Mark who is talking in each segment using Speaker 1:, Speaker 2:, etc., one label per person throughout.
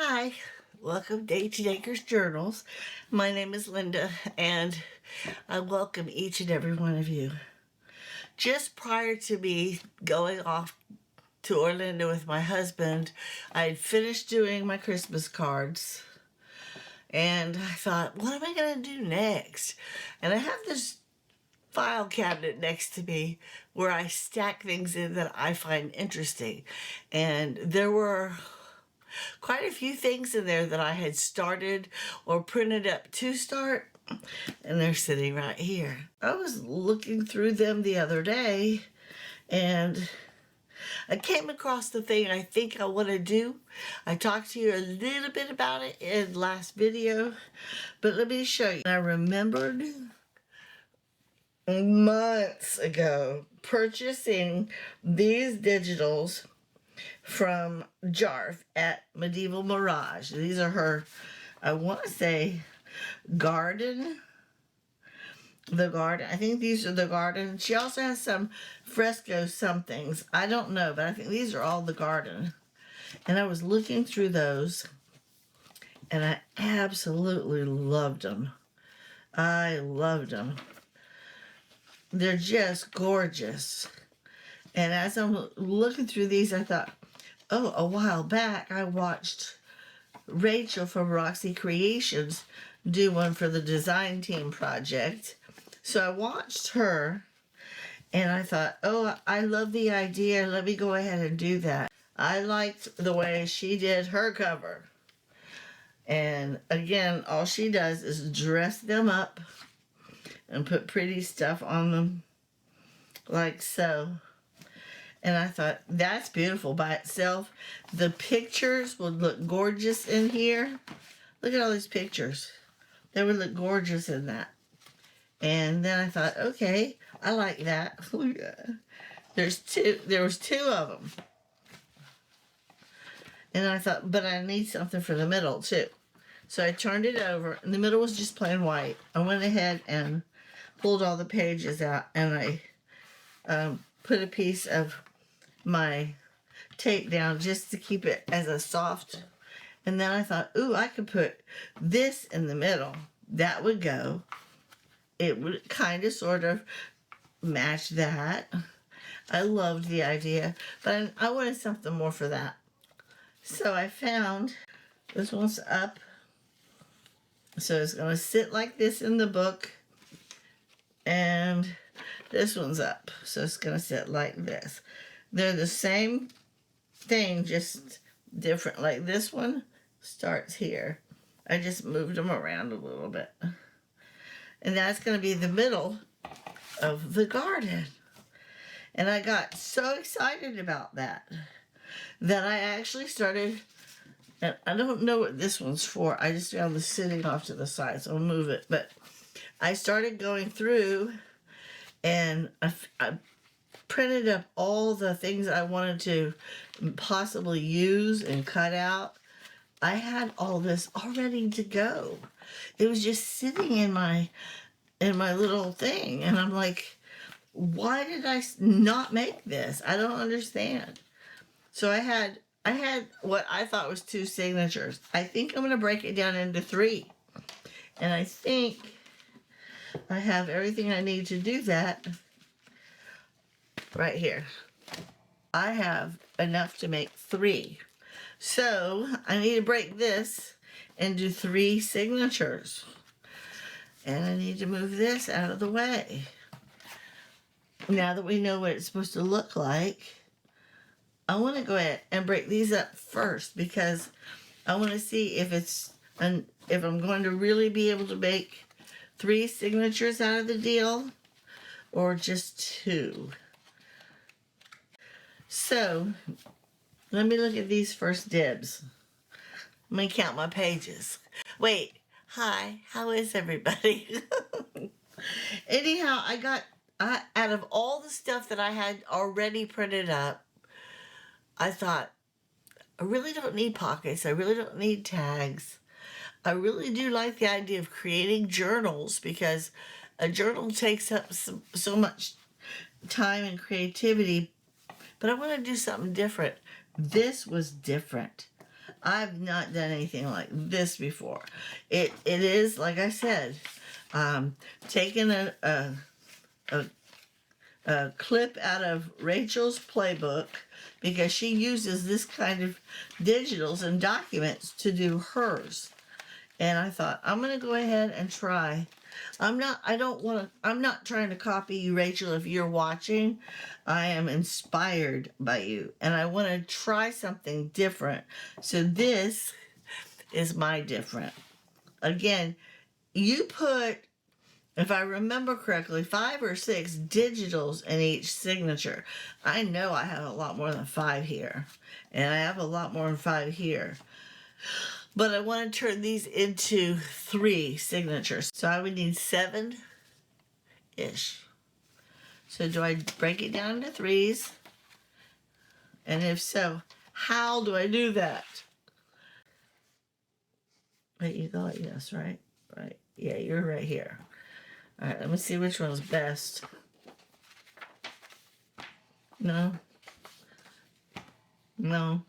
Speaker 1: Hi, welcome to H Acres Journals. My name is Linda, and I welcome each and every one of you. Just prior to me going off to Orlando with my husband, I had finished doing my Christmas cards, and I thought, what am I going to do next? And I have this file cabinet next to me where I stack things in that I find interesting, and there were quite a few things in there that I had started or printed up to start, and they're sitting right here. I was looking through them the other day, and I came across the thing I think I want to do. I talked to you a little bit about it in last video, but let me show you. I remembered months ago purchasing these digitals from Jarf at Medieval Mirage. These are her, I want to say, garden. I think these are the garden. She also has some fresco somethings. I don't know, but I think these are all the garden. And I was looking through those, and I absolutely loved them. I loved them. They're just gorgeous. And as I'm looking through these, I thought, oh, a while back I watched Rachel from Roxy Creations do one for the design team project. So I watched her, and I thought, oh, I love the idea. Let me go ahead and do that. I liked the way she did her cover. And again, all she does is dress them up and put pretty stuff on them like so. And I thought, that's beautiful by itself. The pictures would look gorgeous in here. Look at all these pictures. They would look gorgeous in that. And then I thought, okay, I like that. There was two of them. And I thought, but I need something for the middle too. So I turned it over, and the middle was just plain white. I went ahead and pulled all the pages out, and I put a piece of my tape down just to keep it as a soft. And then I thought, ooh, I could put this in the middle. That would go. It would kind of sort of match that. I loved the idea, but I wanted something more for that. So I found this one's up. So it's going to sit like this in the book. And this one's up. So it's going to sit like this. They're the same thing, just different. Like this one starts here. I just moved them around a little bit. And that's going to be the middle of the garden. And I got so excited about that I actually started, and I don't know what this one's for. I just found this sitting off to the side, so I'll move it. But I started going through, and I printed up all the things I wanted to possibly use and cut out. I had all this all ready to go. It was just sitting in my little thing, and I'm like, why did I not make this? I don't understand. So I had what I thought was 2 signatures. I think I'm going to break it down into 3. And I think I have everything I need to do that right here. I have enough to make 3. So I need to break this and do 3 signatures. And I need to move this out of the way. Now that we know what it's supposed to look like, I want to go ahead and break these up first, because I want to see if if I'm going to really be able to make 3 signatures out of the deal or just 2. So let me look at these first dibs. Let me count my pages. Wait, hi, how is everybody? Anyhow, out of all the stuff that I had already printed up, I thought, I really don't need pockets. I really don't need tags. I really do like the idea of creating journals, because a journal takes up so much time and creativity, but I want to do something different. This was different. I've not done anything like this before. It is, like I said, taking a clip out of Rachel's playbook, because she uses this kind of digitals and documents to do hers. And I thought, I'm going to go ahead and try. I'm not trying to copy you, Rachel, if you're watching. I am inspired by you, and I want to try something different. So this is my different. Again, you put, if I remember correctly, 5 or 6 digitals in each signature. I know I have a lot more than 5 here, and I have a lot more than 5 here. But I want to turn these into 3 signatures. So I would need 7-ish. So do I break it down into 3s? And if so, how do I do that? Wait, you go like this, right? Right. Yeah, you're right here. All right, let me see which one's best. No. No.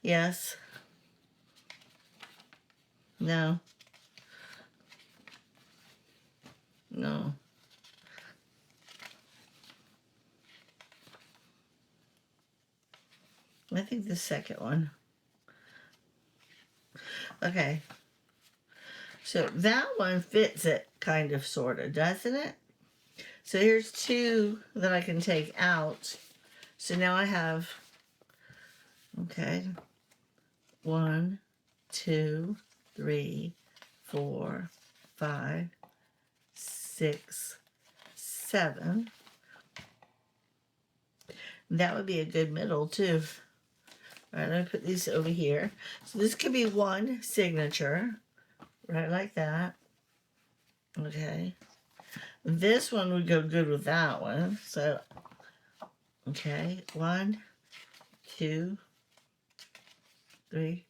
Speaker 1: Yes. No. No. I think the second one. Okay. So that one fits it, kind of, sort of, doesn't it? So here's 2 that I can take out. So now I have, okay, 1, 2, 3, 4, 5, 6, 7. That would be a good middle too. All right, let me put these over here. So this could be 1 signature, right, like that. Okay. This one would go good with that one. So, okay, 1, 2, 3,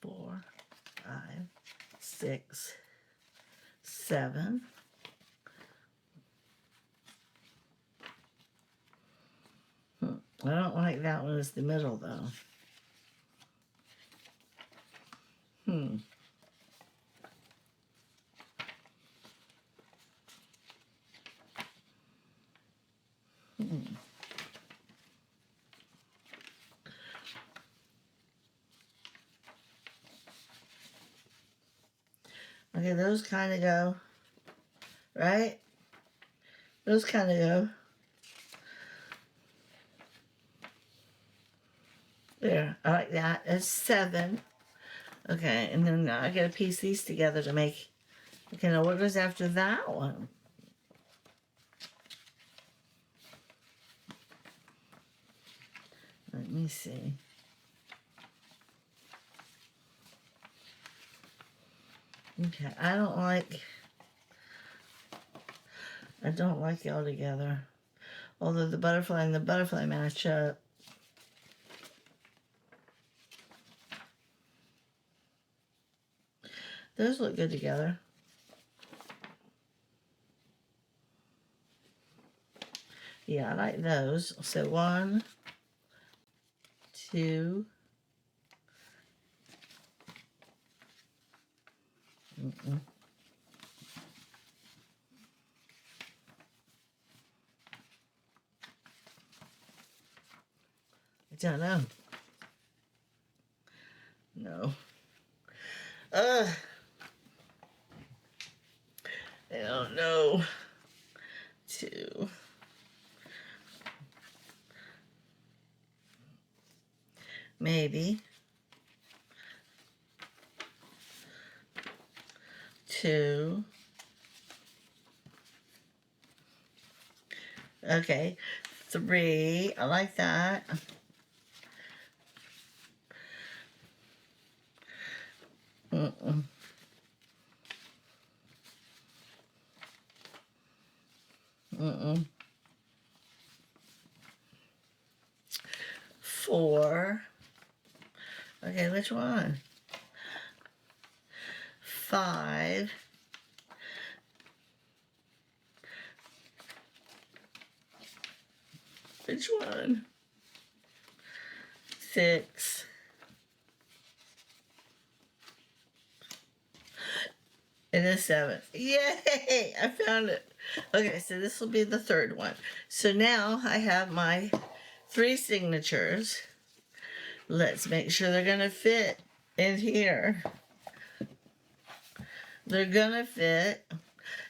Speaker 1: 4, 5, 6, 7. I don't like that one as the middle, though. Okay, those kind of go, right? Those kind of go. There, I like that. That's 7. Okay, and then I gotta piece these together to make, okay, now what goes after that one? Let me see. Okay, I don't like y'all together. Although the butterfly and the butterfly match up. Those look good together. Yeah, I like those. So 1, 2. I don't know. No. I don't know. 2. Maybe. 2. Okay. 3. I like that. Mm-mm. 4. Okay, which one? 5. Which one? 6, and a 7. Yay! I found it. Okay, so this will be the third one. So now I have my 3 signatures. Let's make sure they're going to fit in here. They're going to fit.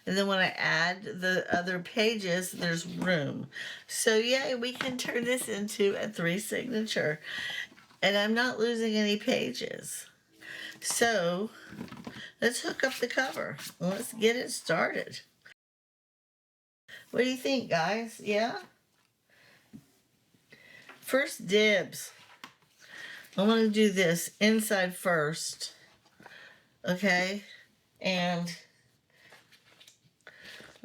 Speaker 1: And then when I add the other pages, there's room. So yay, we can turn this into a 3 signature. And I'm not losing any pages. So let's hook up the cover. Let's get it started. What do you think, guys? Yeah? First dibs. I want to do this inside first. Okay? And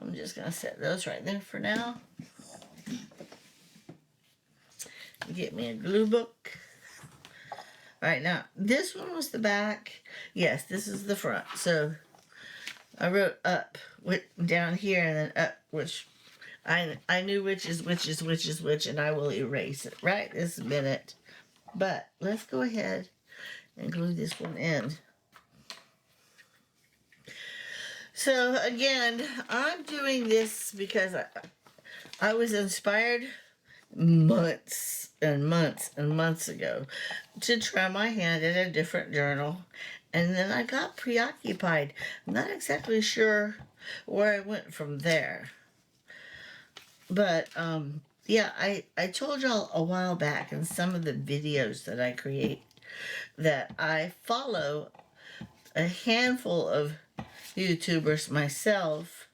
Speaker 1: I'm just going to set those right there for now. Get me a glue book. All right, now, this one was the back. Yes, this is the front. So I wrote up down here and then up, which I knew which is which, and I will erase it right this minute. But let's go ahead and glue this one in. So again, I'm doing this because I was inspired months and months and months ago to try my hand at a different journal, and then I got preoccupied. I'm not exactly sure where I went from there, but yeah, I told y'all a while back in some of the videos that I create that I follow a handful of YouTubers myself,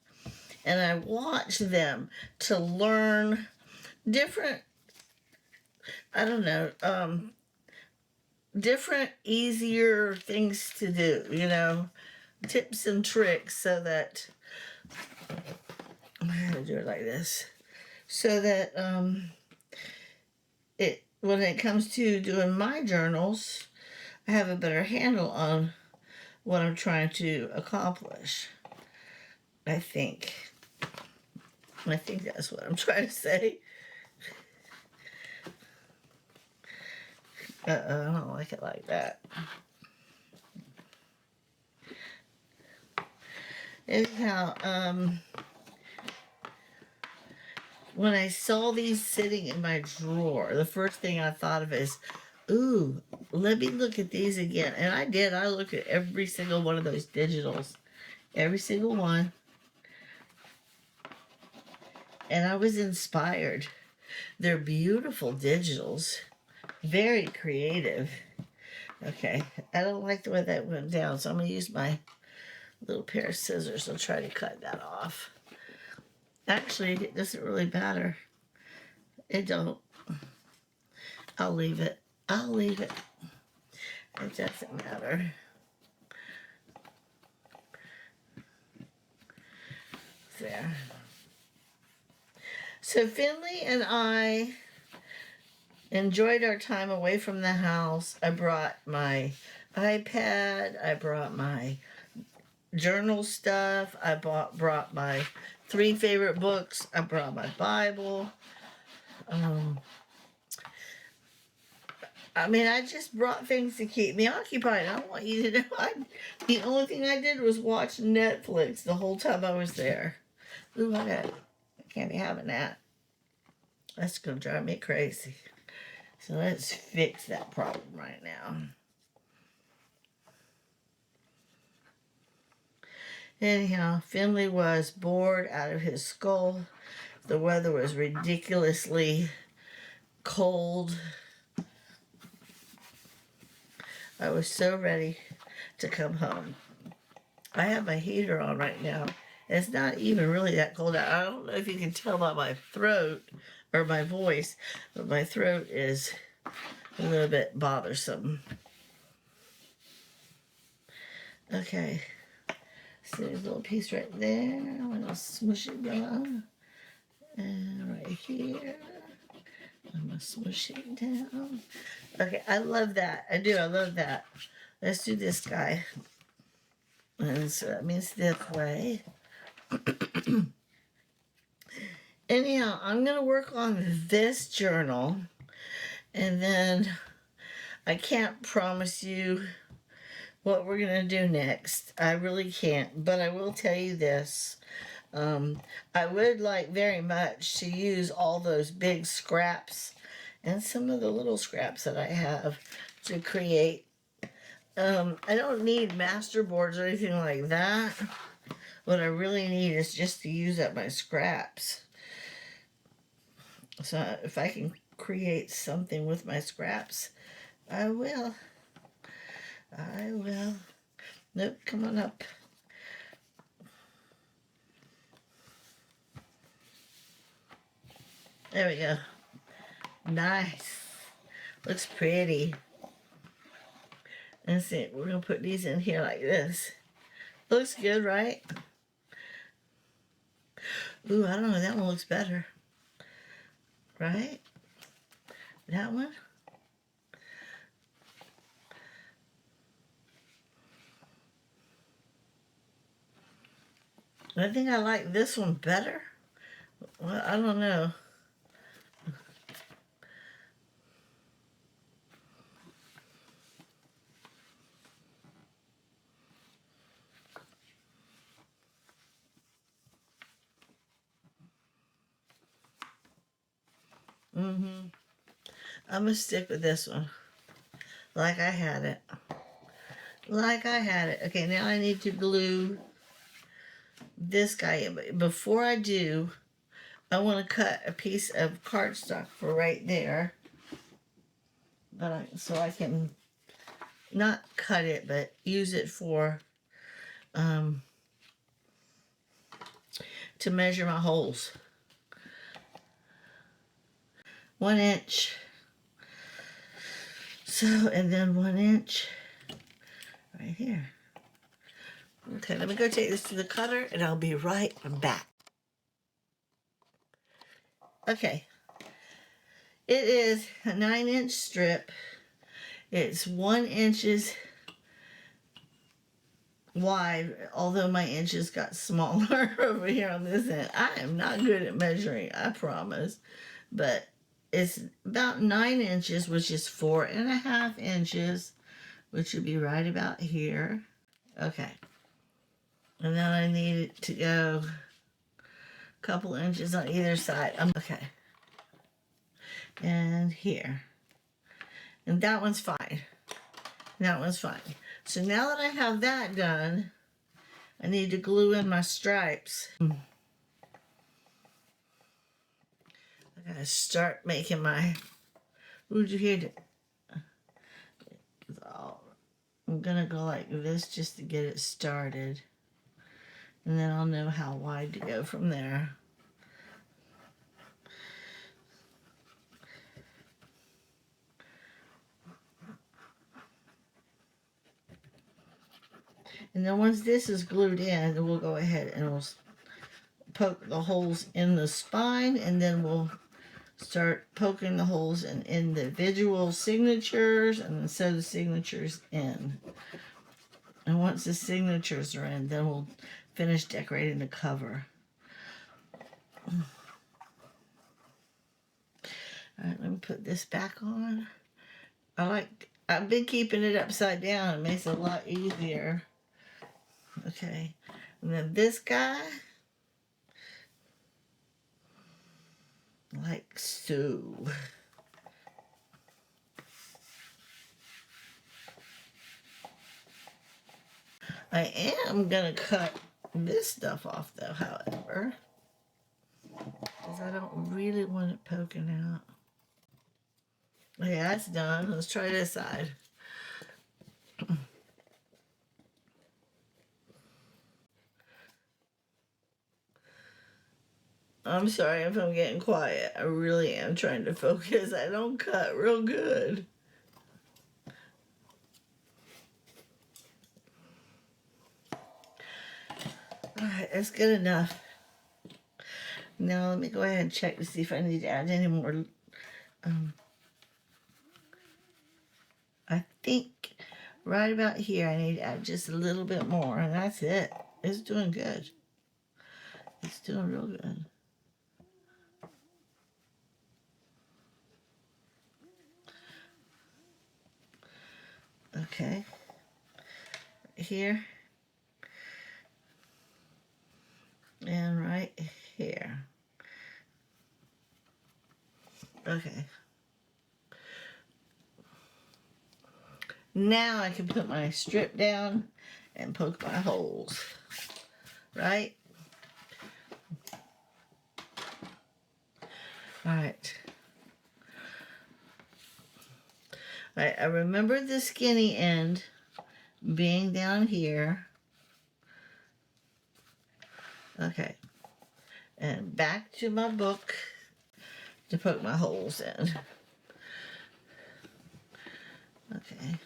Speaker 1: and I watch them to learn different, I don't know, different, easier things to do, you know, tips and tricks, so that, I'm going to do it like this, so that when it comes to doing my journals, I have a better handle on what I'm trying to accomplish. I think that's what I'm trying to say. I don't like it like that. Anyhow, when I saw these sitting in my drawer, the first thing I thought of is, ooh, let me look at these again. And I did. I looked at every single one of those digitals. Every single one. And I was inspired. They're beautiful digitals. Very creative. Okay. I don't like the way that went down, so I'm going to use my little pair of scissors. I'll try to cut that off. Actually, it doesn't really matter. It don't. I'll leave it. I'll leave it. It doesn't matter. There. So Finley and I enjoyed our time away from the house. I brought my iPad. I brought my journal stuff. I brought my 3 favorite books. I brought my Bible. I mean, I just brought things to keep me occupied. I want you to know, the only thing I did was watch Netflix the whole time I was there. Ooh, I can't be having that. That's going to drive me crazy. So let's fix that problem right now. Anyhow, Finley was bored out of his skull. The weather was ridiculously cold. I was so ready to come home. I have my heater on right now. It's not even really that cold out. I don't know if you can tell by my throat or my voice, but my throat is a little bit bothersome. Okay. So there's a little piece right there. I'm going to smush it down. And right here. I'm going to smush it down. Okay, I love that. I do. I love that. Let's do this guy. And so that means this way. Anyhow, I'm going to work on this journal. And then I can't promise you what we're going to do next. I really can't. But I will tell you this. I would like very much to use all those big scraps and some of the little scraps that I have to create. I don't need master boards or anything like that. What I really need is just to use up my scraps. So if I can create something with my scraps, I will. I will. Nope, come on up. There we go. Nice. Looks pretty. And see, we're going to put these in here like this. Looks good, right? Ooh, I don't know. That one looks better. Right? That one? I think I like this one better. Well, I don't know. I'm going to stick with this one. Like I had it. Like I had it. Okay, now I need to glue this guy in. But before I do, I want to cut a piece of cardstock for right there. So I can not cut it, but use it for to measure my holes. 1 inch. So, and then 1 inch right here. Okay, let me go take this to the cutter and I'll be right back. Okay, it is a 9-inch strip. It's 1 inch wide, although my inches got smaller over here on this end. I am not good at measuring, I promise. But it's about 9 inches, which is 4.5 inches, which would be right about here. Okay. And then I need it to go a couple inches on either side. Okay. And here. And that one's fine. That one's fine. So now that I have that done, I need to glue in my stripes. I gotta start making my... Would you hear that? I'm gonna go like this just to get it started. And then I'll know how wide to go from there. And then once this is glued in, then we'll go ahead and we'll poke the holes in the spine, and then we'll start poking the holes in individual signatures, and then sew the signatures in. And once the signatures are in, then we'll finish decorating the cover. Alright, let me put this back on. I've been keeping it upside down. It makes it a lot easier. Okay. And then this guy, like so. I am gonna cut this stuff off though, however, because I don't really want it poking out. Okay, that's done. Let's try this side. I'm sorry if I'm getting quiet. I really am trying to focus. I don't cut real good. Alright, that's good enough. Now let me go ahead and check to see if I need to add any more. I think right about here I need to add just a little bit more, and that's it. It's doing good. It's doing real good. Okay. Here. And right here. Okay. Now I can put my strip down and poke my holes. Right? Alright. Alright, I remember the skinny end being down here. Okay. And back to my book to poke my holes in. Okay.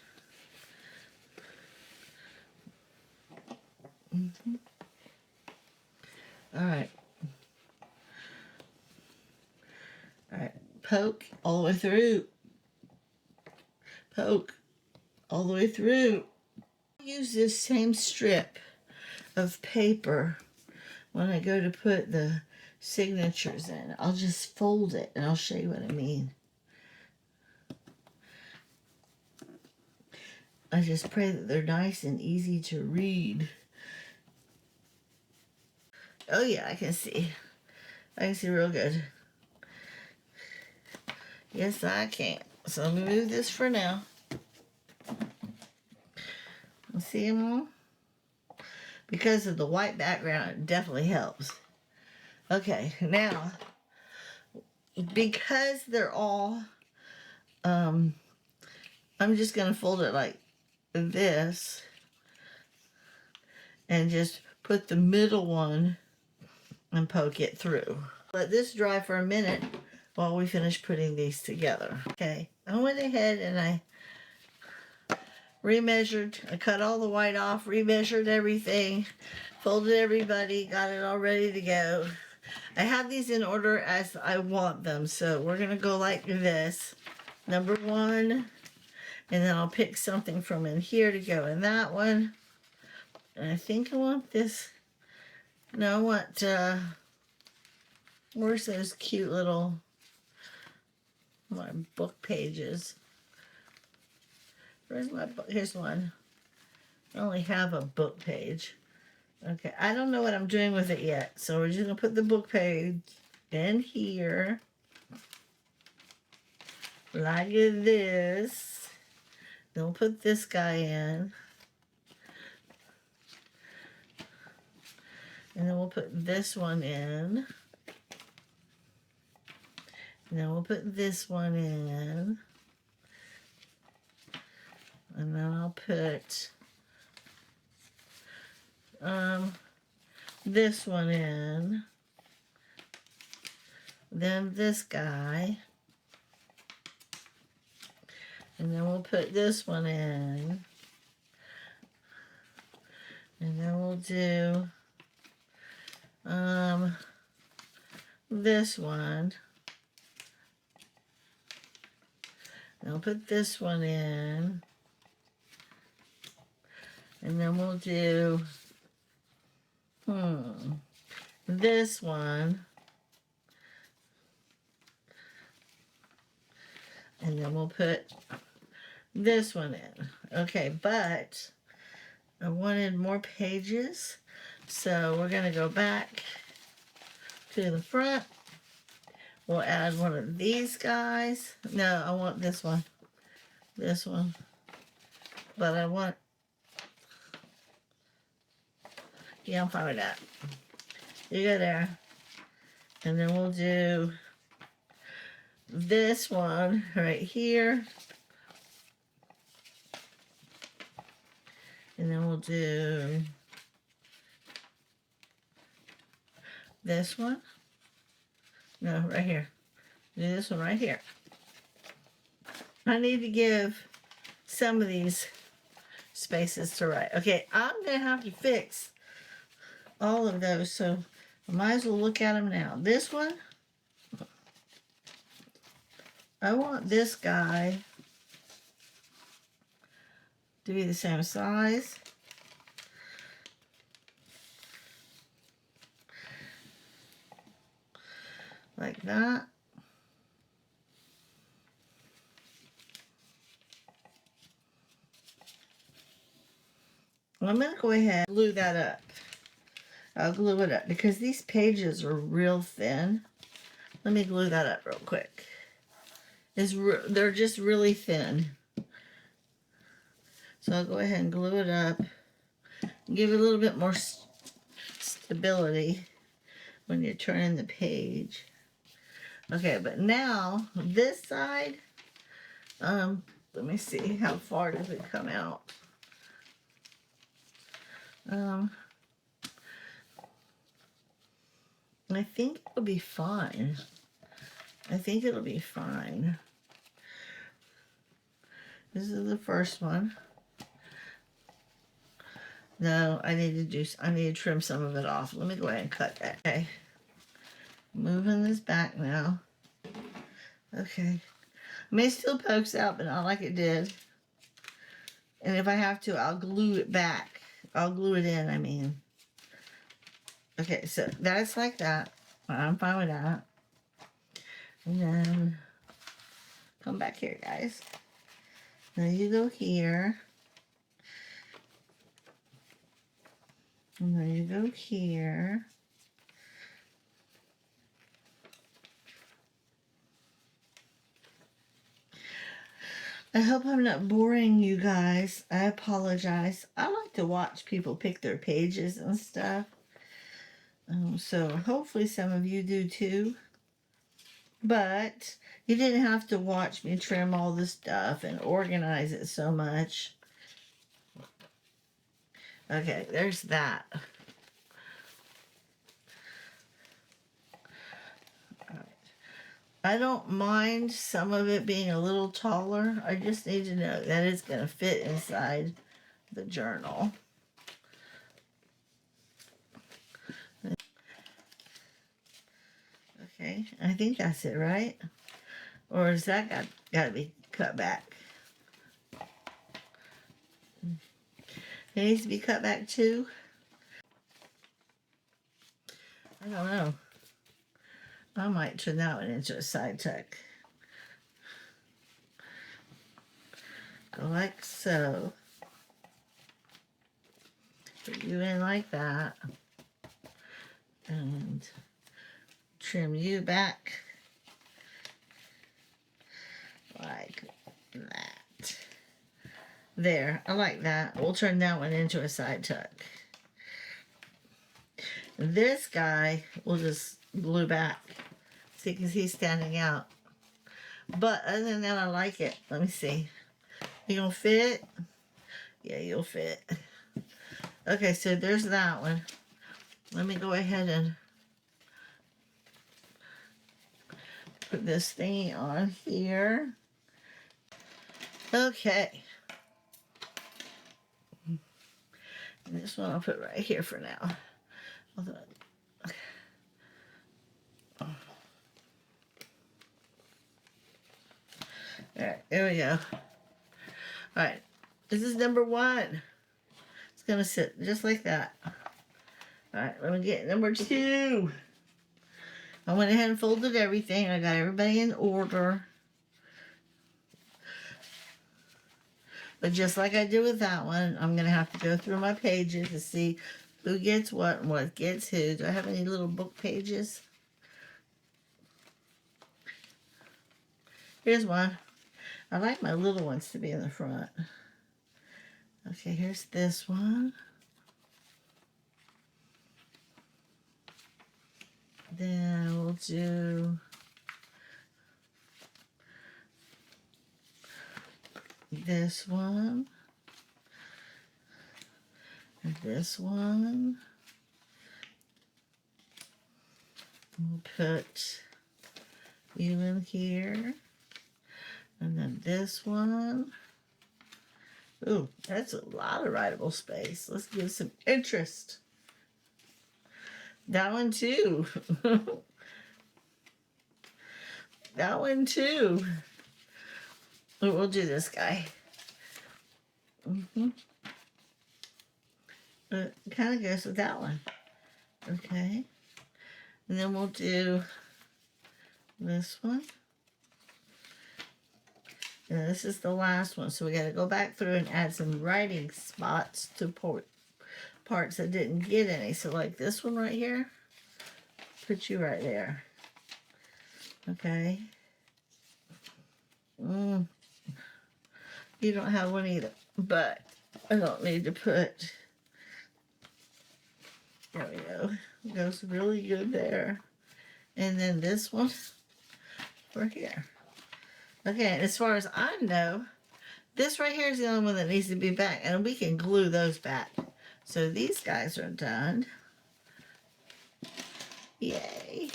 Speaker 1: Alright. Alright. Poke all the way through. Poke all the way through. Use this same strip of paper when I go to put the signatures in. I'll just fold it and I'll show you what I mean. I just pray that they're nice and easy to read. Oh yeah, I can see. I can see real good. Yes, I can. So let me move this for now. See them all? Because of the white background, it definitely helps. Okay, now, because they're all, I'm just going to fold it like this and just put the middle one and poke it through. Let this dry for a minute while we finish putting these together. Okay, I went ahead and I remeasured. I cut all the white off, remeasured everything, folded everybody, got it all ready to go. I have these in order as I want them, so we're going to go like this. Number 1, and then I'll pick something from in here to go in that one. And I think I want this. No, I want, where's those cute little, my book pages? Where's my book? Here's one. I only have a book page. Okay, I don't know what I'm doing with it yet, so we're just going to put the book page in here. Like this. Then we'll put this guy in. And then we'll put this one in. And then we'll put this one in. And then I'll put this one in. Then this guy. And then we'll put this one in. And then we'll do this one. And I'll put this one in. And then we'll do this one. And then we'll put this one in. Okay, but I wanted more pages, so we're going to go back to the front. We'll add one of these guys. No, I want this one. This one. But I want... Yeah, I'm fine with that. You go there. And then we'll do this one right here. And then we'll do this one. No, right here. Do this one right here. I need to give some of these spaces to write. Okay, I'm going to have to fix all of those, so I might as well look at them now. This one, I want this guy to be the same size. Like that. I'm going to go ahead and glue that up. I'll glue it up because these pages are real thin. Let me glue that up real quick. They're just really thin. So I'll go ahead and glue it up. Give it a little bit more stability when you're turning the page. Okay, but now this side, let me see how far does it come out. I think it'll be fine. I think it'll be fine. This is the first one. No, I need to trim some of it off. Let me go ahead and cut that. Okay. Moving this back now. Okay. I mean, it still pokes out, but not like it did. And if I have to, I'll glue it back. I'll glue it in, I mean. Okay, so that's like that. I'm fine with that. And then come back here, guys. Now you go here. And then you go here. I hope I'm not boring you guys. I apologize. I like to watch people pick their pages and stuff. So hopefully some of you do too. But you didn't have to watch me trim all the stuff and organize it so much. Okay, there's that. I don't mind some of it being a little taller. I just need to know that it's going to fit inside the journal. Okay, I think that's it, right? Or is that got to be cut back? It needs to be cut back too? I don't know. I might turn that one into a side tuck. Go like so. Put you in like that. And trim you back like that. There, I like that. We'll turn that one into a side tuck. This guy will just glue back. See, because he's standing out. But other than that, I like it. Let me see. You gonna fit? Yeah, you'll fit. Okay, so there's that one. Let me go ahead and put this thingy on here. Okay. And this one I'll put right here for now. Alright, there we go. Alright, this is number 1. It's going to sit just like that. Alright, let me get number 2. I went ahead and folded everything. I got everybody in order. But just like I did with that one, I'm going to have to go through my pages to see who gets what and what gets who. Do I have any little book pages? Here's one. I like my little ones to be in the front. Okay, here's this one. Then we'll do this one. And this one. We'll put you in here. And then this one. Ooh, that's a lot of writable space. Let's give some interest. That one too. That one too. We'll do this guy. It kind of goes with that one. Okay. And then we'll do this one. And this is the last one, so we got to go back through and add some writing spots to parts that didn't get any. So like this one right here, put you right there. Okay. You don't have one either, but I don't need to put, there we go. It goes really good there. And then this one for here. Okay, and as far as I know, this right here is the only one that needs to be back, and we can glue those back. So these guys are done. Yay.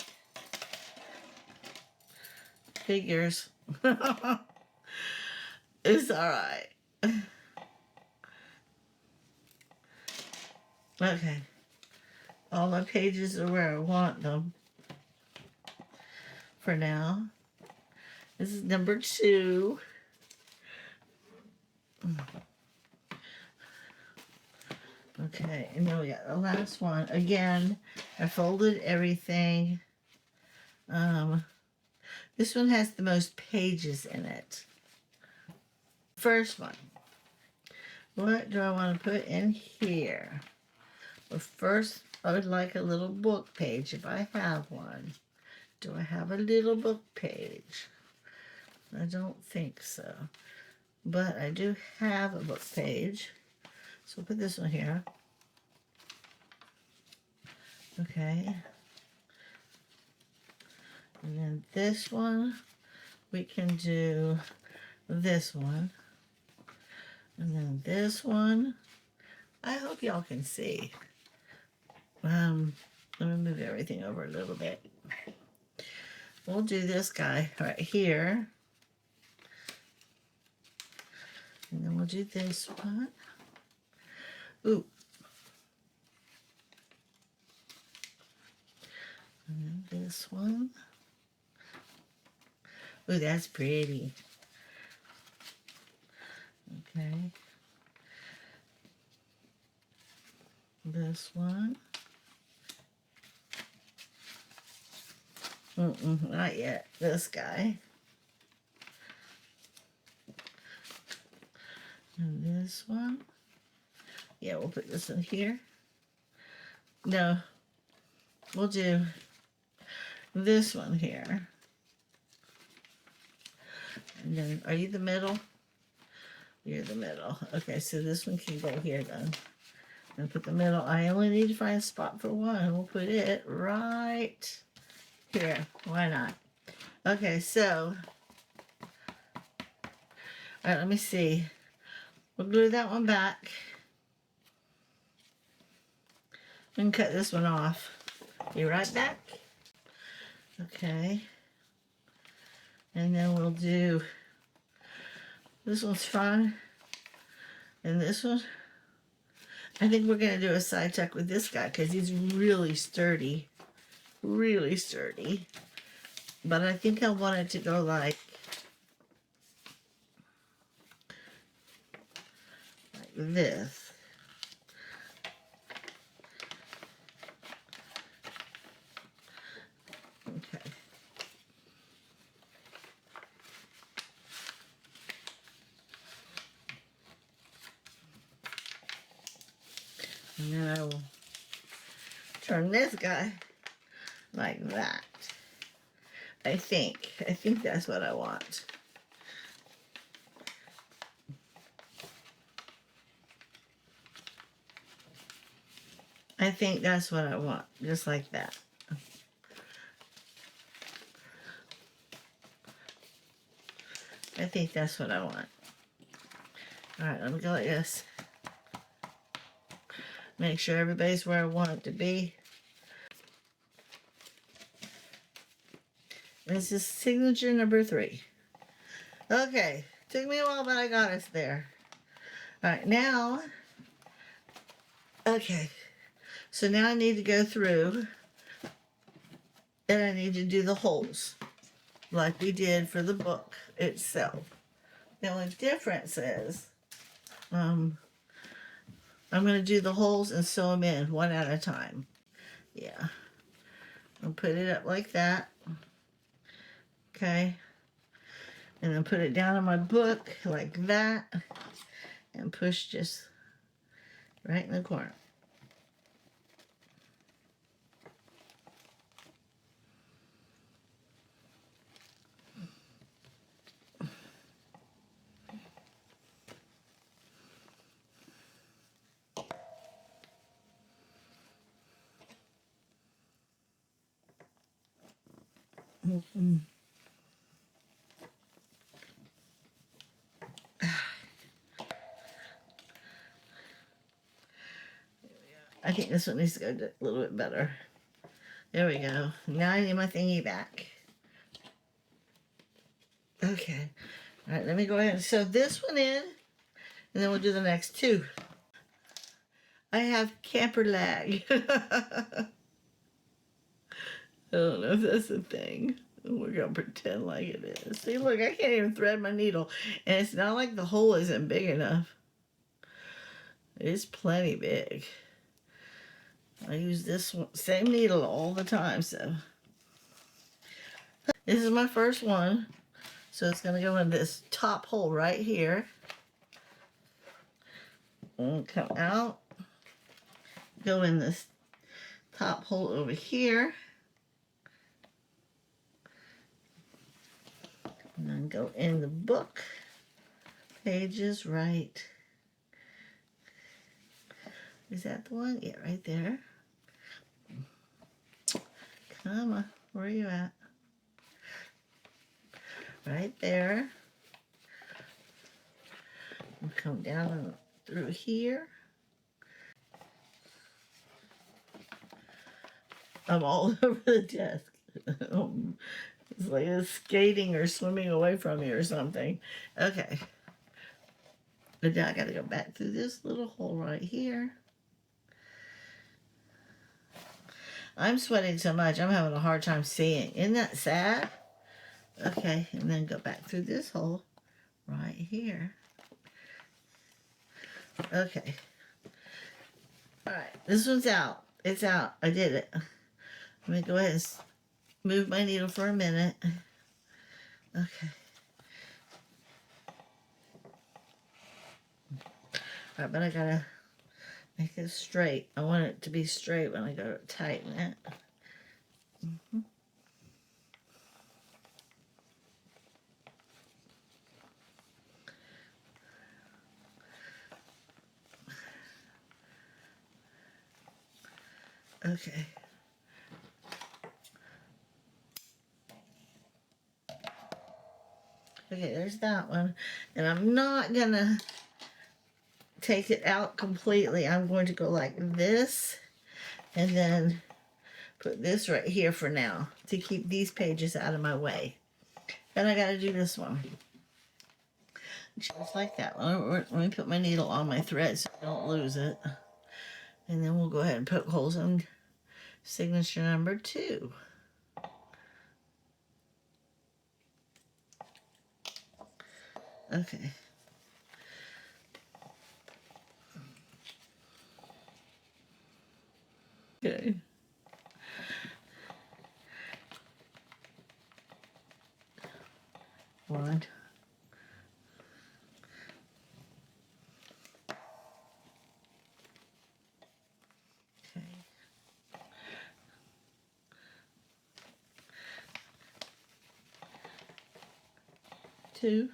Speaker 1: Figures. It's alright. Okay. All my pages are where I want them. For now. This is number 2. Okay, and then we got the last one. Again, I folded everything. This one has the most pages in it. First one. What do I want to put in here? Well, first, I would like a little book page if I have one. Do I have a little book page? I don't think so. But I do have a book page. So we'll put this one here. Okay. And then this one, we can do this one. And then this one, I hope y'all can see. Let me move everything over a little bit. We'll do this guy right here. And then we'll do this one. Ooh. And then this one. Ooh, that's pretty. Okay. This one. Not yet. This guy. And this one. Yeah, we'll put this in here. No. We'll do this one here. And then, are you the middle? You're the middle. Okay, so this one can go here then. And put the middle. I only need to find a spot for one. We'll put it right here. Why not? Okay, so. Alright, let me see. We'll glue that one back. And cut this one off. Be right back. Okay. And then we'll do, this one's fine. And this one, I think we're going to do a side tuck with this guy because he's really sturdy. Really sturdy. But I think I want it to go like this. Okay. And then I will turn this guy like that. I think that's what I want. I think that's what I want, just like that. I think that's what I want. Alright, let me go like this. Make sure everybody's where I want it to be. This is signature number 3. Okay, took me a while, but I got us there. Alright, now, okay, so now I need to go through and I need to do the holes like we did for the book itself. The only difference is I'm going to do the holes and sew them in one at a time. Yeah. I'll put it up like that. Okay. And then put it down on my book like that. And push just right in the corner. I think this one needs to go a little bit better. There we go. Now I need my thingy back. Okay. All right, let me go ahead and sew this one in, and then we'll do the next two. I have camper lag. I don't know if that's a thing. We're going to pretend like it is. See, look, I can't even thread my needle. And it's not like the hole isn't big enough. It's plenty big. I use this one, same needle all the time, so. This is my first one. So it's going to go in this top hole right here. And come out. Go in this top hole over here. And then go in the book pages right. Is that the one? Yeah, right there. Come on, where are you at? Right there. And come down and through here. I'm all over the desk. It's like it's skating or swimming away from me or something. Okay. But now I gotta go back through this little hole right here. I'm sweating so much, I'm having a hard time seeing. Isn't that sad? Okay, and then go back through this hole right here. Okay. Alright, this one's out. It's out. I did it. Let me go ahead and move my needle for a minute. Okay. Alright, but I gotta make it straight. I want it to be straight when I go to tighten it. Okay. Okay, there's that one. And I'm not gonna take it out completely. I'm going to go like this and then put this right here for now to keep these pages out of my way. Then I gotta do this one. Just like that one. Let me put my needle on my thread so I don't lose it. And then we'll go ahead and poke holes in signature number 2. Okay. Okay. One. Okay. 2.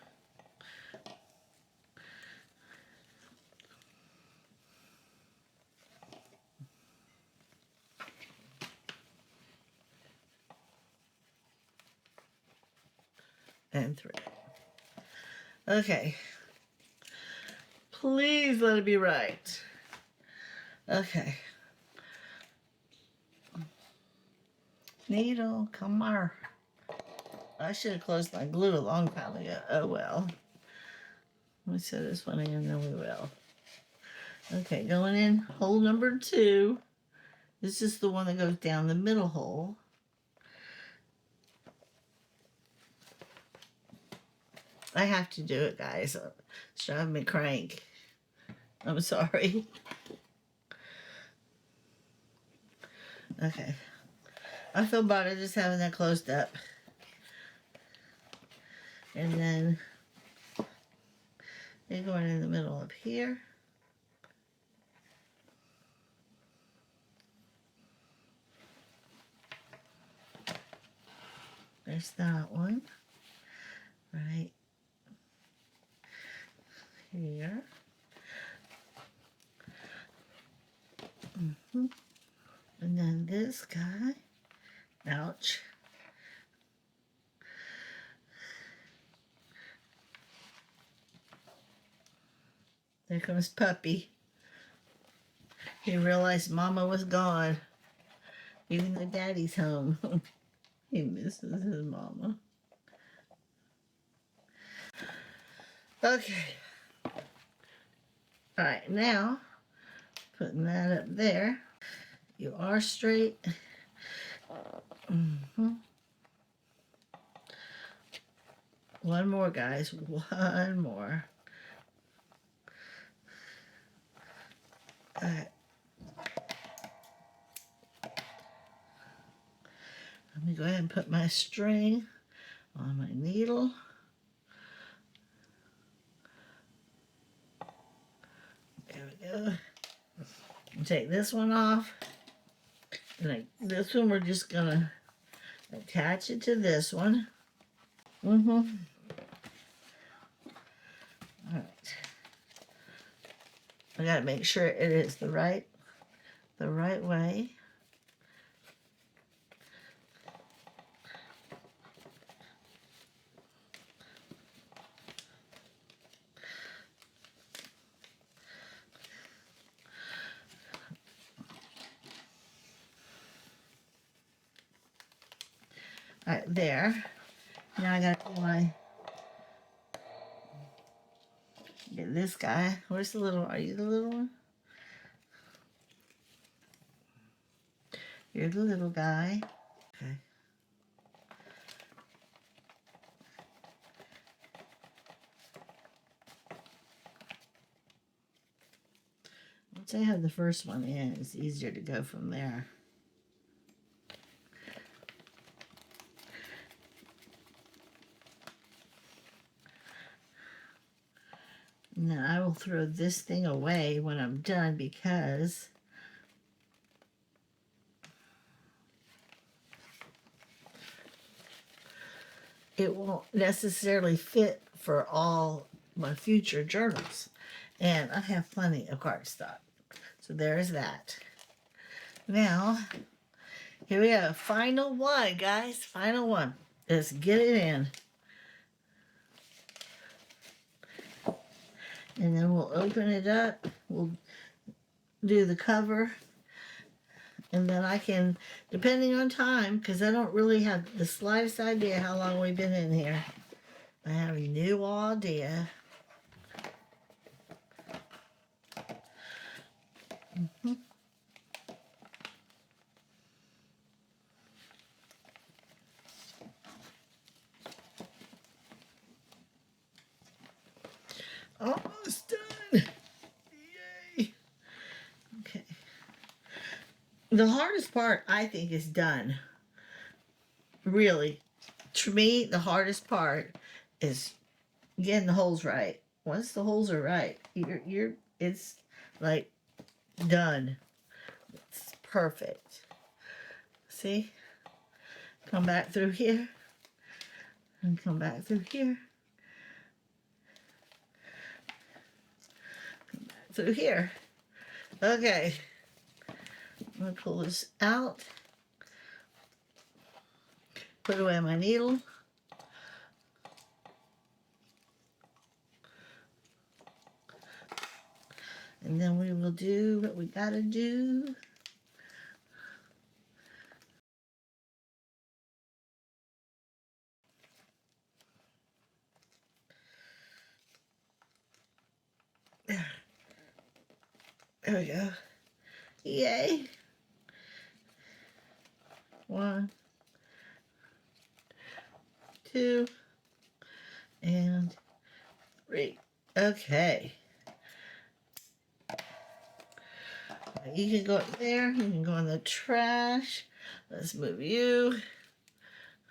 Speaker 1: And 3. Okay. Please let it be right. Okay. Needle, come on. I should have closed my glue a long time ago. Oh well. Let me set this one in and then we will. Okay, going in hole number 2. This is the one that goes down the middle hole. I have to do it, guys. It's driving me crank. I'm sorry. Okay. I feel better just having that closed up. And then you're going in the middle up here. There's that one. Right here. And then this guy. Ouch. There comes Puppy. He realized Mama was gone, even though Daddy's home. He misses his Mama. Okay. Alright, now, putting that up there. You are straight. One more, guys. One more. Alright. Let me go ahead and put my string on my needle. There we go. Take this one off. And this one we're just gonna attach it to this one. Alright. I gotta make sure it is the right way. All right, there. Now I gotta pull get this guy. Where's the little, are you the little one? You're the little guy. Okay. Once I have the first one in, it's easier to go from there. Now I will throw this thing away when I'm done because it won't necessarily fit for all my future journals. And I have plenty of cardstock. So there's that. Now, here we go. Final one, guys. Final one. Let's get it in. And then we'll open it up. We'll do the cover. And then I can, depending on time, because I don't really have the slightest idea how long we've been in here. I have no idea. Almost done. Yay. Okay. The hardest part, I think, is done. Really. To me, the hardest part is getting the holes right. Once the holes are right, it's like done. It's perfect. See? Come back through here. And come back through here. Come back through here. Okay. I'm going to pull this out. Put away my needle. And then we will do what we gotta do. There we go. Yay. 1, 2, and 3. Okay. You can go up there. You can go in the trash. Let's move you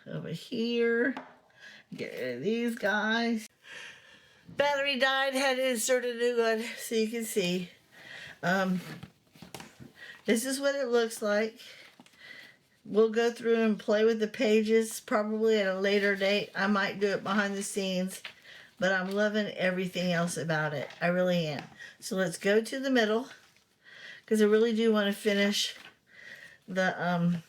Speaker 1: over here. Get rid of these guys. Battery died. Had to insert a new one so you can see. This is what it looks like. We'll go through and play with the pages probably at a later date. I might do it behind the scenes, but I'm loving everything else about it. I really am. So let's go to the middle because I really do want to finish the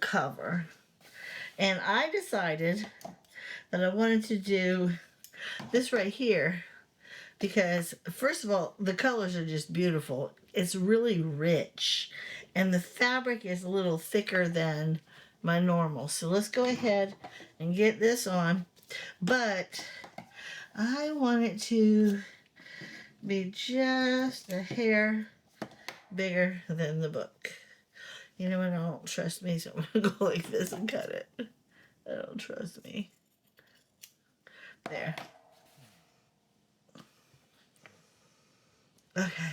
Speaker 1: cover. And I decided that I wanted to do this right here because first of all, the colors are just beautiful. It's really rich, and the fabric is a little thicker than my normal. So let's go ahead and get this on. But I want it to be just a hair bigger than the book. You know what? I don't trust me, so I'm gonna go like this and cut it. I don't trust me. There. Okay.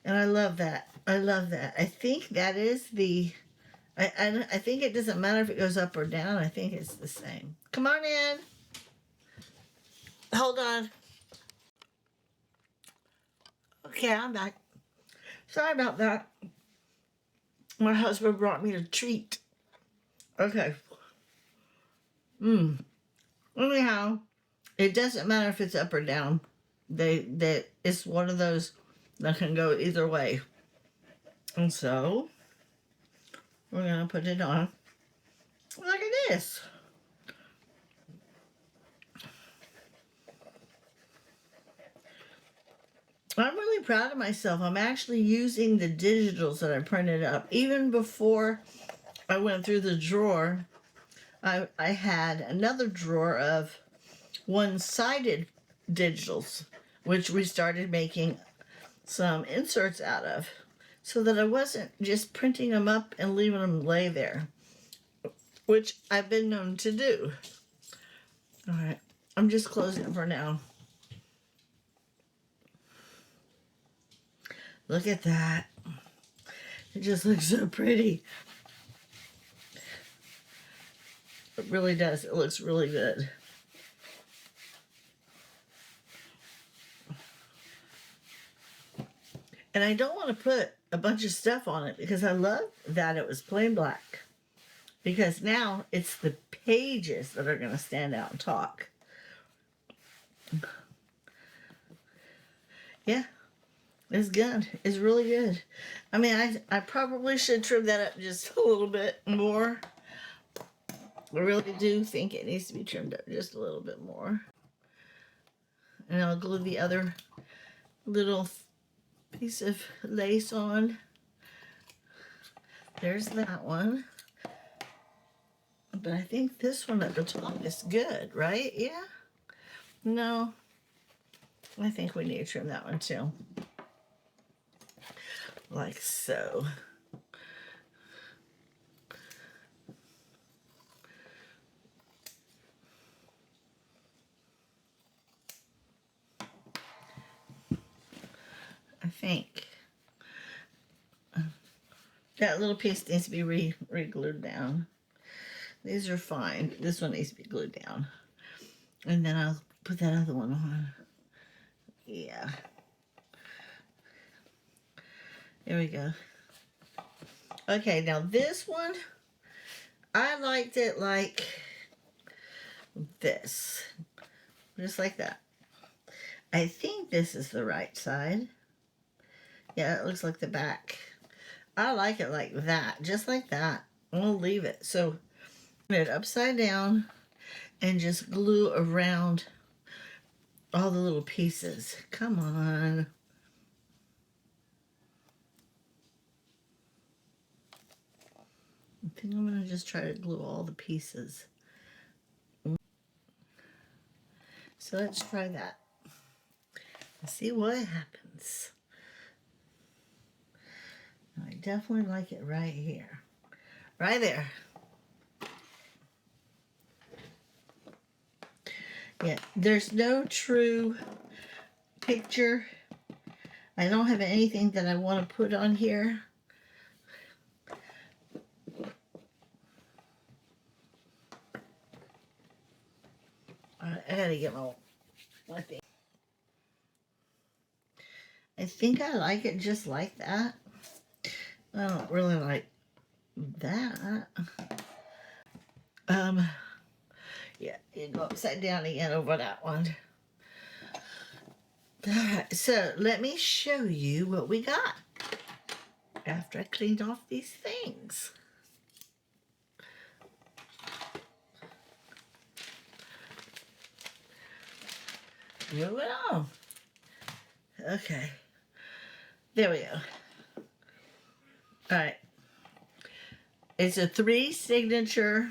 Speaker 1: And I love that. I love that. I think that is the... I think it doesn't matter if it goes up or down. I think it's the same. Come on in. Hold on. Okay, I'm back. Sorry about that. My husband brought me a treat. Okay. Anyhow, it doesn't matter if it's up or down. It's one of those that can go either way. And so we're gonna put it on like this. I'm really proud of myself. I'm actually using the digitals that I printed up. Even before I went through the drawer, I had another drawer of one-sided digitals, which we started making some inserts out of, so that I wasn't just printing them up and leaving them lay there, which I've been known to do. All right, I'm just closing it for now. Look at that. It just looks so pretty. It really does. It looks really good. And I don't want to put a bunch of stuff on it because I love that it was plain black. Because now it's the pages that are going to stand out and talk. Yeah. It's good. It's really good. I mean, I probably should trim that up just a little bit more. I really do think it needs to be trimmed up just a little bit more. And I'll glue the other little piece of lace on. There's that one. But I think this one at the top is good, right? Yeah? No. I think we need to trim that one too. Like so. I think that little piece needs to be re-glued down. These are fine. This one needs to be glued down. And then I'll put that other one on. Yeah. There we go. Okay, now this one, I liked it like this. Just like that. I think this is the right side. Yeah, it looks like the back. I like it like that. Just like that. We'll leave it. So, put it upside down and just glue around all the little pieces. Come on. I think I'm going to just try to glue all the pieces. So let's try that. And see what happens. I definitely like it right here. Right there. Yeah, there's no true picture. I don't have anything that I want to put on here. I gotta get my thing. I think I like it just like that. I don't really like that. Yeah, you go upside down again over that one. Alright, so let me show you what we got after I cleaned off these things. moving on. Okay. There we go. All right. It's a 3 signature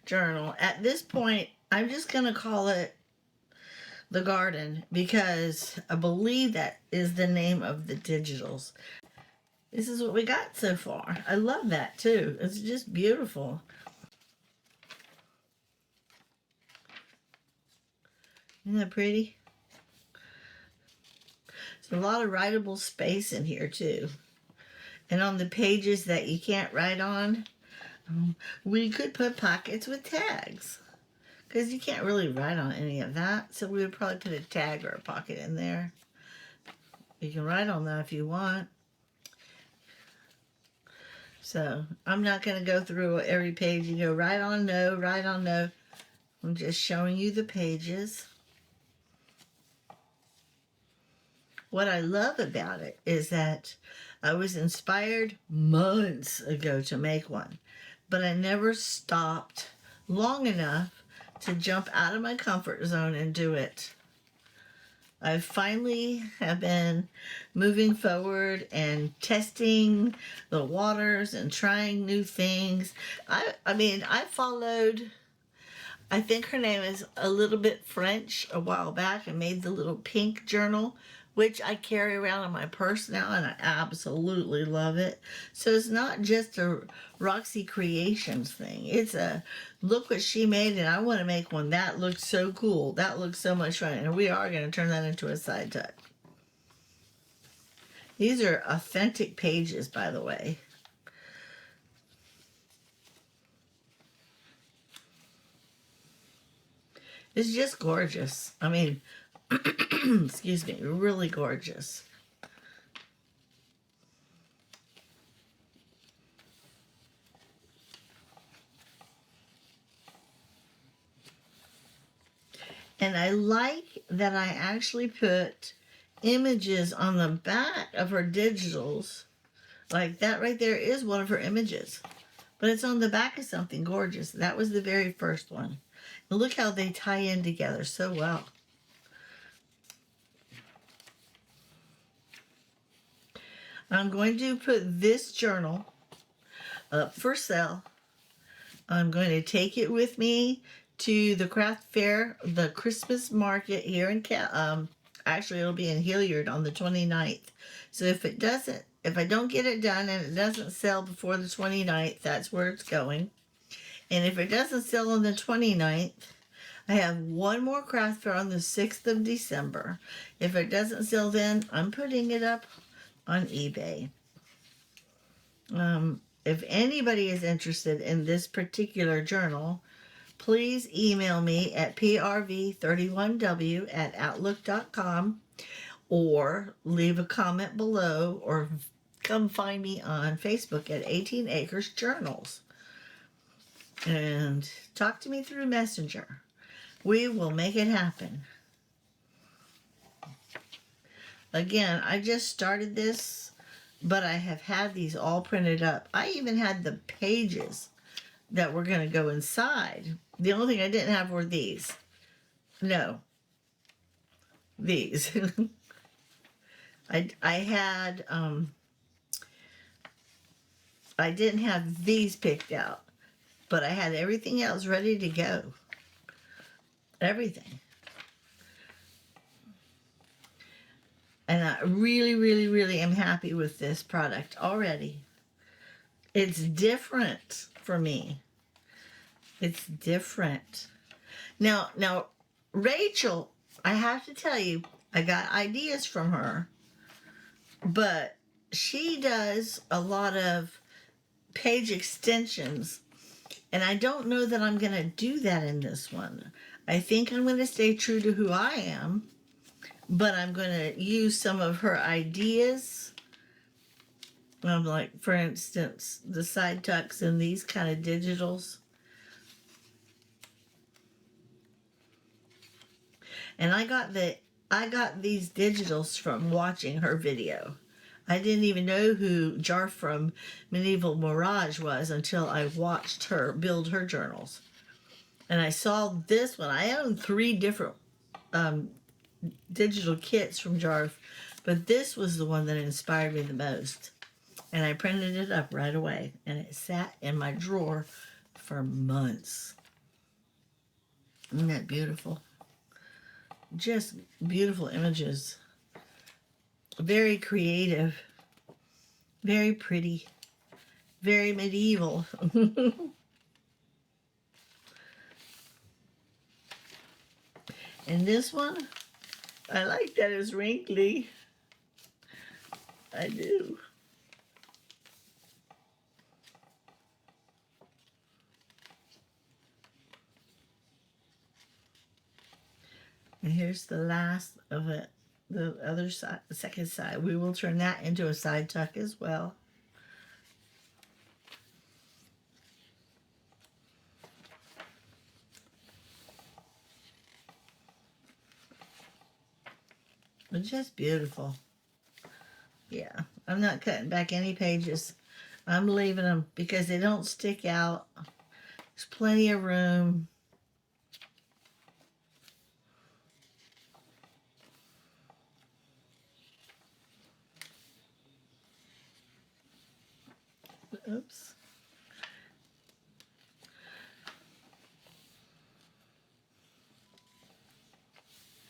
Speaker 1: journal. At this point, I'm just going to call it The Garden because I believe that is the name of the digitals. This is what we got so far. I love that too. It's just beautiful. Isn't that pretty? There's a lot of writable space in here too. And on the pages that you can't write on, we could put pockets with tags. Because you can't really write on any of that. So we would probably put a tag or a pocket in there. You can write on that if you want. So I'm not going to go through every page and go write on no, write on no. I'm just showing you the pages. What I love about it is that I was inspired months ago to make one, but I never stopped long enough to jump out of my comfort zone and do it. I finally have been moving forward and testing the waters and trying new things. I followed, I think her name is a little bit French a while back, and made the little pink journal, which I carry around in my purse now, and I absolutely love it. So it's not just a Roxy Creations thing. It's a, look what she made, and I want to make one. That looks so cool. That looks so much fun. And we are going to turn that into a side tuck. These are authentic pages, by the way. It's just gorgeous. I mean, excuse me, really gorgeous. And I like that I actually put images on the back of her digitals. Like that right there is one of her images. But it's on the back of something gorgeous. That was the very first one. And look how they tie in together so well. I'm going to put this journal up for sale. I'm going to take it with me to the craft fair, the Christmas market here in actually it'll be in Hilliard on the 29th. So if I don't get it done and it doesn't sell before the 29th, that's where it's going. And if it doesn't sell on the 29th, I have one more craft fair on the 6th of December. If it doesn't sell then, I'm putting it up on eBay. If anybody is interested in this particular journal, please email me at prv31w@outlook.com or leave a comment below, or come find me on Facebook at 18 Acres Journals and talk to me through Messenger. We will make it happen. Again, I just started this, but I have had these all printed up. I even had the pages that were going to go inside. The only thing I didn't have were these. No. These. I didn't have these picked out, but I had everything else ready to go. Everything. And I really, really, really am happy with this product already. It's different for me. It's different. Now, Rachel, I have to tell you, I got ideas from her, but she does a lot of page extensions, and I don't know that I'm going to do that in this one. I think I'm going to stay true to who I am, but I'm going to use some of her ideas. Like, for instance, the side tucks and these kind of digitals. And I got these digitals from watching her video. I didn't even know who Jarf from Medieval Mirage was until I watched her build her journals. And I saw this one. I own 3 different digital kits from Jarf, but this was the one that inspired me the most. And I printed it up right away, and it sat in my drawer for months. Isn't that beautiful? Just beautiful images. Very creative. Very pretty. Very medieval. And this one, I like that it's wrinkly. I do. And here's the last of it, the other side, the second side. We will turn that into a side tuck as well. But just beautiful. Yeah, I'm not cutting back any pages. I'm leaving them because they don't stick out. There's plenty of room. Oops.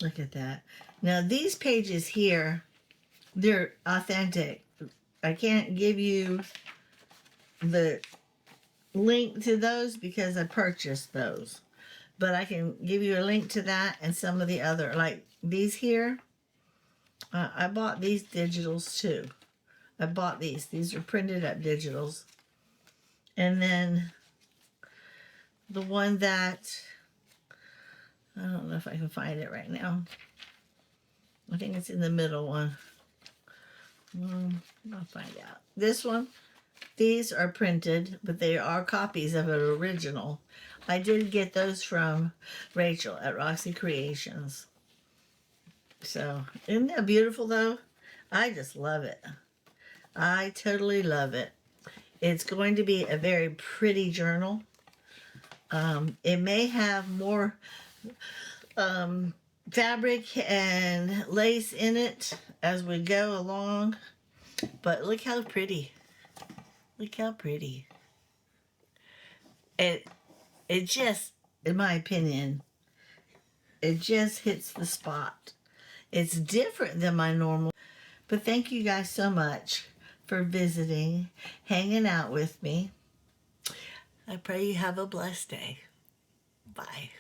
Speaker 1: Look at that. Now these pages here, they're authentic. I can't give you the link to those because I purchased those. But I can give you a link to that and some of the other, like these here. I bought these digitals too. I bought these. These are printed up digitals. And then the one that, I don't know if I can find it right now. I think it's in the middle one. I'll find out. This one, these are printed, but they are copies of an original. I did get those from Rachel at Roxy Creations. So, isn't that beautiful though? I just love it. I totally love it. It's going to be a very pretty journal. It may have more fabric and lace in it as we go along, but look how pretty. Look how pretty. It just, in my opinion, it just hits the spot. It's different than my normal. But thank you guys so much for visiting, hanging out with me. I pray you have a blessed day. Bye.